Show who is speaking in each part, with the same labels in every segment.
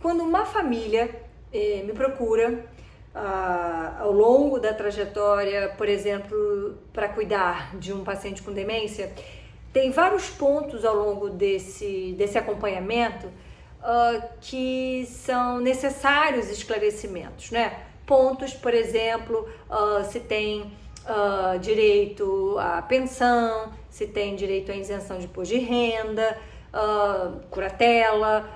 Speaker 1: Quando uma família me procura ao longo da trajetória, por exemplo, para cuidar de um paciente com demência, tem vários pontos ao longo desse acompanhamento que são necessários esclarecimentos, né? Pontos, por exemplo, se tem direito à pensão, se tem direito à isenção de imposto de renda, curatela,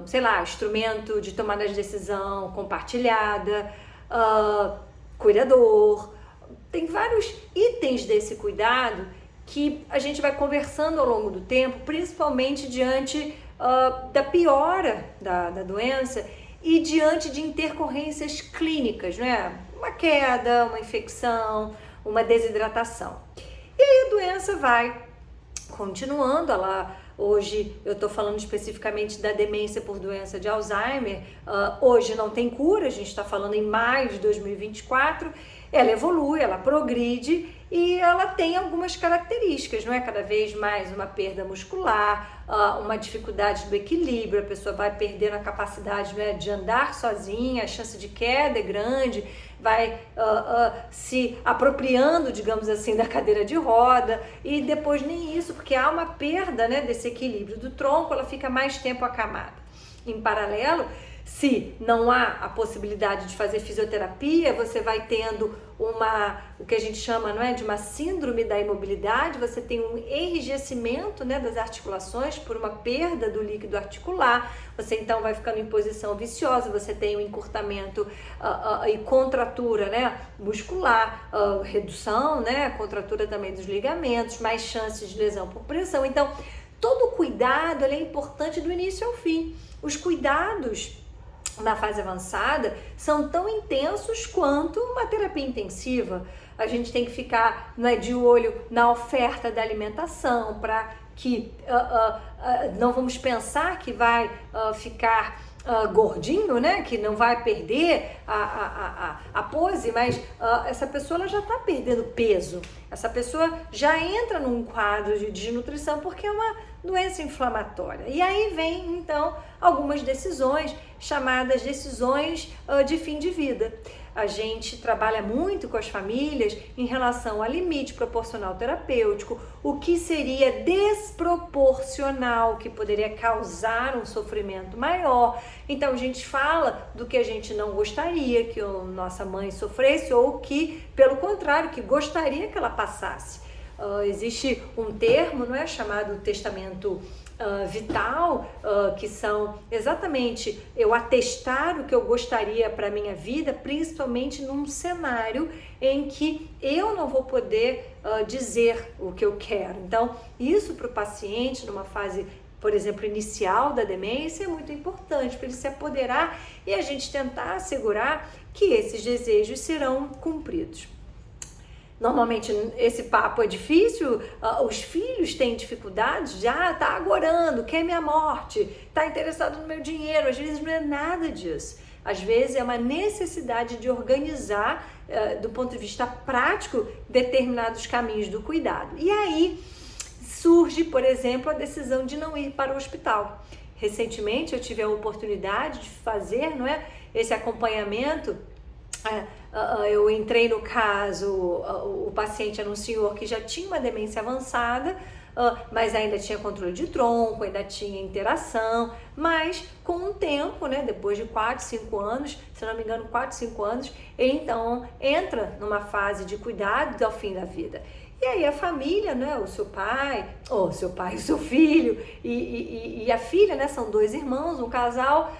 Speaker 1: sei lá, instrumento de tomada de decisão compartilhada, cuidador. Tem vários itens desse cuidado que a gente vai conversando ao longo do tempo, principalmente diante da piora da doença e diante de intercorrências clínicas, né? Uma queda, uma infecção, uma desidratação. E aí a doença vai continuando, hoje eu estou falando especificamente da demência por doença de Alzheimer, hoje não tem cura, a gente está falando em maio de 2024, ela evolui, ela progride e ela tem algumas características, não é? Cada vez mais uma perda muscular, uma dificuldade do equilíbrio, a pessoa vai perdendo a capacidade, né, de andar sozinha, a chance de queda é grande, vai se apropriando, digamos assim, da cadeira de roda e depois nem isso, porque há uma perda, né, desse equilíbrio do tronco, ela fica mais tempo acamada. Em paralelo, se não há a possibilidade de fazer fisioterapia, você vai tendo o que a gente chama, não é, de uma síndrome da imobilidade, você tem um enrijecimento, né, das articulações por uma perda do líquido articular, você então vai ficando em posição viciosa, você tem um encurtamento e contratura, né, muscular, redução, né, contratura também dos ligamentos, mais chances de lesão por pressão. Então, todo cuidado é importante do início ao fim. Os cuidados na fase avançada são tão intensos quanto uma terapia intensiva. A gente tem que ficar, não é, de olho na oferta da alimentação para que não vamos pensar que vai ficar gordinho, né, que não vai perder a pose, mas essa pessoa ela já está perdendo peso, essa pessoa já entra num quadro de desnutrição porque é uma doença inflamatória. E aí vem então algumas decisões chamadas decisões de fim de vida. A gente trabalha muito com as famílias em relação ao limite proporcional terapêutico, o que seria desproporcional, que poderia causar um sofrimento maior. Então a gente fala do que a gente não gostaria que a nossa mãe sofresse ou que, pelo contrário, que gostaria que ela passasse. Existe um termo, não é, chamado testamento vital, que são exatamente eu atestar o que eu gostaria para a minha vida, principalmente num cenário em que eu não vou poder dizer o que eu quero. Então, isso para o paciente, numa fase, por exemplo, inicial da demência, é muito importante para ele se apoderar e a gente tentar assegurar que esses desejos serão cumpridos. Normalmente esse papo é difícil, os filhos têm dificuldades, já tá agorando, quer minha morte, tá interessado no meu dinheiro, às vezes não é nada disso. Às vezes é uma necessidade de organizar, do ponto de vista prático, determinados caminhos do cuidado. E aí surge, por exemplo, a decisão de não ir para o hospital. Recentemente eu tive a oportunidade de fazer, não é, esse acompanhamento. Eu entrei no caso, o paciente era um senhor que já tinha uma demência avançada, mas ainda tinha controle de tronco, ainda tinha interação, mas com um tempo, né, depois de 4, 5 anos, se não me engano 4, 5 anos, ele então entra numa fase de cuidado ao fim da vida. E aí a família, né, o seu filho e a filha, né, são 2 irmãos, um casal,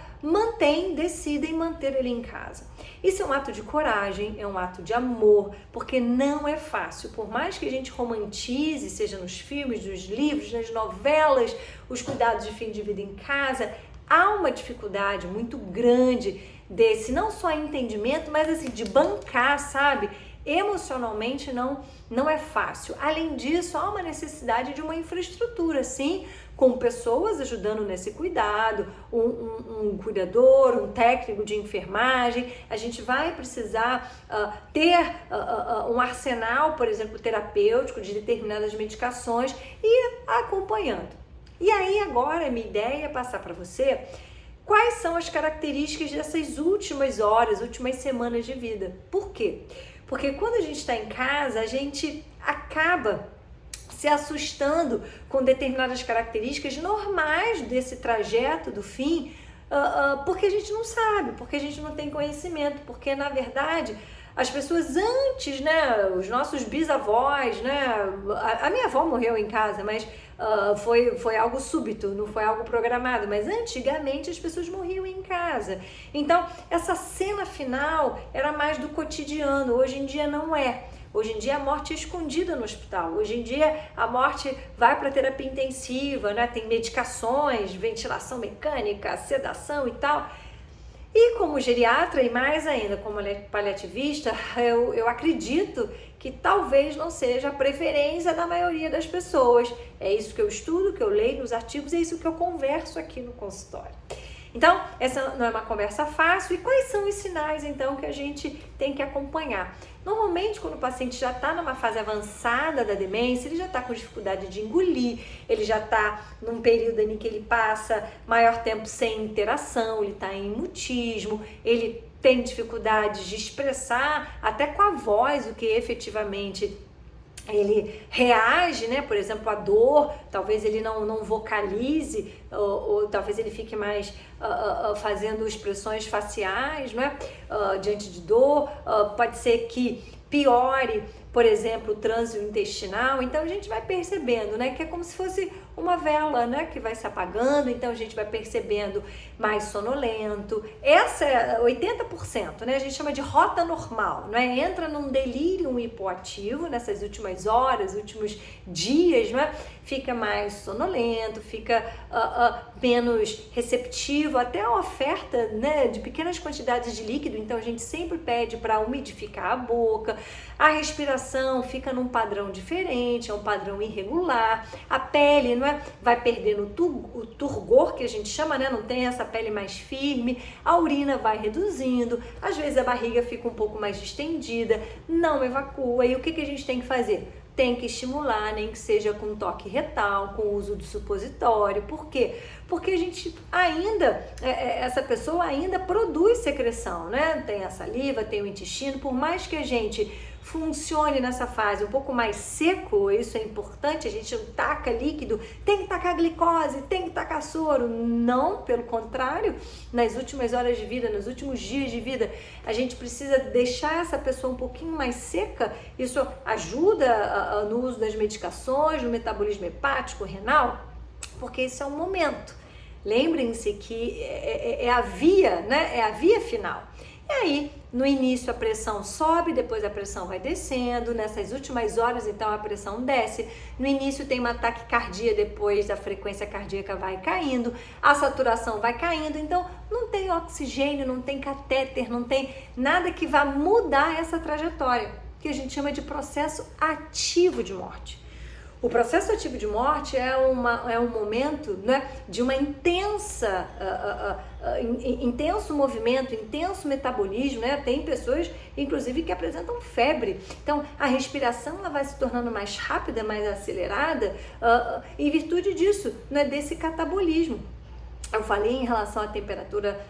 Speaker 1: decidem manter ele em casa. Isso é um ato de coragem, é um ato de amor, porque não é fácil. Por mais que a gente romantize, seja nos filmes, nos livros, nas novelas, os cuidados de fim de vida em casa, há uma dificuldade muito grande desse, não só entendimento, mas assim, de bancar, sabe? Emocionalmente não é fácil. Além disso, há uma necessidade de uma infraestrutura, sim, com pessoas ajudando nesse cuidado, um cuidador, um técnico de enfermagem. A gente vai precisar ter um arsenal, por exemplo, terapêutico de determinadas medicações e acompanhando. E aí agora a minha ideia é passar para você quais são as características dessas últimas horas, últimas semanas de vida. Por quê? Porque quando a gente está em casa, a gente acaba se assustando com determinadas características normais desse trajeto do fim, porque a gente não sabe, porque a gente não tem conhecimento, porque na verdade as pessoas antes, né, os nossos bisavós, né, a minha avó morreu em casa, mas foi algo súbito, não foi algo programado, mas antigamente as pessoas morriam em casa. Então essa cena final era mais do cotidiano, hoje em dia não é. Hoje em dia a morte é escondida no hospital, hoje em dia a morte vai para terapia intensiva, né? Tem medicações, ventilação mecânica, sedação e tal. E como geriatra e mais ainda como paliativista, eu acredito que talvez não seja a preferência da maioria das pessoas. É isso que eu estudo, que eu leio nos artigos, é isso que eu converso aqui no consultório. Então, essa não é uma conversa fácil. E quais são os sinais, então, que a gente tem que acompanhar? Normalmente, quando o paciente já está numa fase avançada da demência, ele já está com dificuldade de engolir, ele já está num período em que ele passa maior tempo sem interação, ele está em mutismo, ele tem dificuldades de expressar até com a voz o que efetivamente ele reage, né? Por exemplo, a dor, talvez ele não vocalize, ou talvez ele fique mais fazendo expressões faciais, né? Diante de dor, pode ser que piore, por exemplo, o trânsito intestinal. Então a gente vai percebendo, né, que é como se fosse uma vela, né, que vai se apagando. Então a gente vai percebendo mais sonolento. Essa é 80%, né? A gente chama de rota normal, né? Entra num delírio hipoativo nessas últimas horas, últimos dias, né? Fica mais sonolento, fica menos receptivo, até a oferta, né, de pequenas quantidades de líquido. Então a gente sempre pede para umidificar a boca. A respiração fica num padrão diferente, é um padrão irregular. A pele, não é, vai perdendo o turgor, que a gente chama, né? Não tem essa pele mais firme. A urina vai reduzindo. Às vezes a barriga fica um pouco mais distendida, não evacua. E o que a gente tem que fazer? Tem que estimular, nem que seja com toque retal, com o uso do supositório. Por quê? Porque a gente ainda, essa pessoa ainda produz secreção, né? Tem a saliva, tem o intestino, por mais que a gente funcione nessa fase um pouco mais seco, isso é importante, a gente não taca líquido, tem que tacar glicose, tem que tacar soro. Não, pelo contrário, nas últimas horas de vida, nos últimos dias de vida, a gente precisa deixar essa pessoa um pouquinho mais seca. Isso ajuda no uso das medicações, no metabolismo hepático, renal, porque isso é um momento. Lembrem-se que é a via, né? É a via final. E aí, no início a pressão sobe, depois a pressão vai descendo, nessas últimas horas então a pressão desce, no início tem uma taquicardia, depois a frequência cardíaca vai caindo, a saturação vai caindo, então não tem oxigênio, não tem catéter, não tem nada que vá mudar essa trajetória, que a gente chama de processo ativo de morte. O processo ativo de morte é um momento, né, de uma intenso movimento, intenso metabolismo, né? Tem pessoas, inclusive, que apresentam febre. Então, a respiração ela vai se tornando mais rápida, mais acelerada, em virtude disso, né, desse catabolismo. Eu falei em relação à temperatura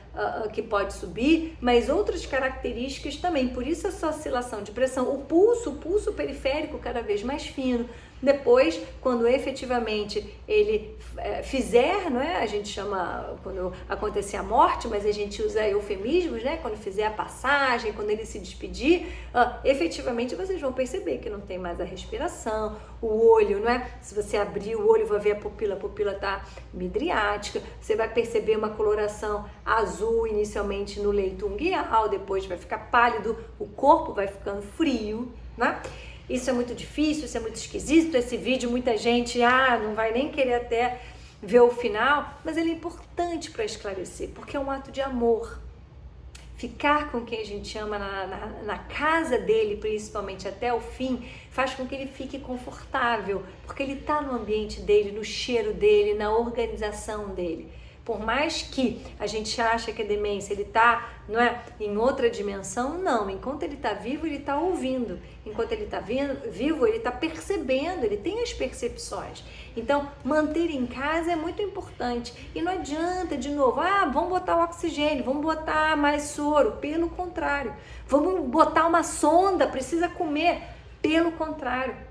Speaker 1: que pode subir, mas outras características também. Por isso essa oscilação de pressão, o pulso periférico cada vez mais fino. Depois, quando efetivamente ele fizer, não é? A gente chama, quando acontecer a morte, mas a gente usa eufemismos, né? Quando fizer a passagem, quando ele se despedir, efetivamente vocês vão perceber que não tem mais a respiração, o olho, não é? Se você abrir o olho, vai ver a pupila está midriática, você vai perceber uma coloração azul inicialmente no leito unguial, depois vai ficar pálido, o corpo vai ficando frio, né? Isso é muito difícil, isso é muito esquisito, esse vídeo muita gente não vai nem querer até ver o final, mas ele é importante para esclarecer, porque é um ato de amor. Ficar com quem a gente ama na casa dele, principalmente até o fim, faz com que ele fique confortável, porque ele está no ambiente dele, no cheiro dele, na organização dele. Por mais que a gente ache que a demência ele está, não é, em outra dimensão, não. Enquanto ele está vivo, ele está ouvindo. Enquanto ele está vivo, ele está percebendo, ele tem as percepções. Então, manter em casa é muito importante. E não adianta, de novo, vamos botar o oxigênio, vamos botar mais soro. Pelo contrário. Vamos botar uma sonda, precisa comer. Pelo contrário.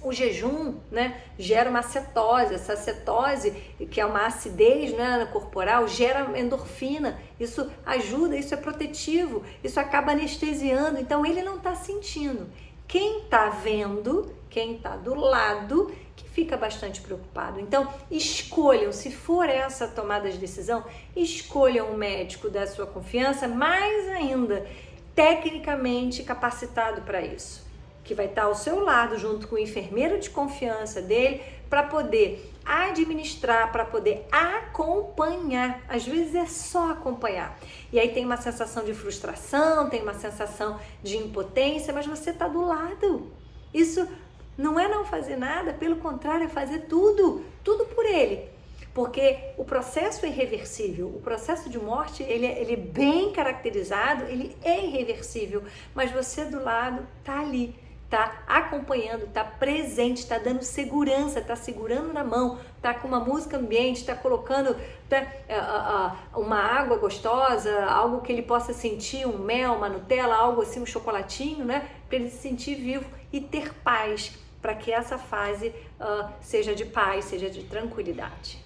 Speaker 1: O jejum, né, gera uma cetose. Essa cetose, que é uma acidez, né, corporal, gera endorfina. Isso ajuda, isso é protetivo, isso acaba anestesiando. Então, ele não está sentindo. Quem está vendo, quem está do lado, que fica bastante preocupado. Então, escolham, se for essa tomada de decisão, escolham um médico da sua confiança, mais ainda, tecnicamente capacitado para isso, que vai estar ao seu lado junto com o enfermeiro de confiança dele para poder administrar, para poder acompanhar. Às vezes é só acompanhar. E aí tem uma sensação de frustração, tem uma sensação de impotência, mas você está do lado. Isso não é não fazer nada, pelo contrário, é fazer tudo por ele. Porque o processo é irreversível, o processo de morte, ele é bem caracterizado, ele é irreversível, mas você do lado está ali, tá acompanhando, tá presente, tá dando segurança, tá segurando na mão, tá com uma música ambiente, tá colocando uma água gostosa, algo que ele possa sentir, um mel, uma Nutella, algo assim, um chocolatinho, né? Para ele se sentir vivo e ter paz, para que essa fase seja de paz, seja de tranquilidade.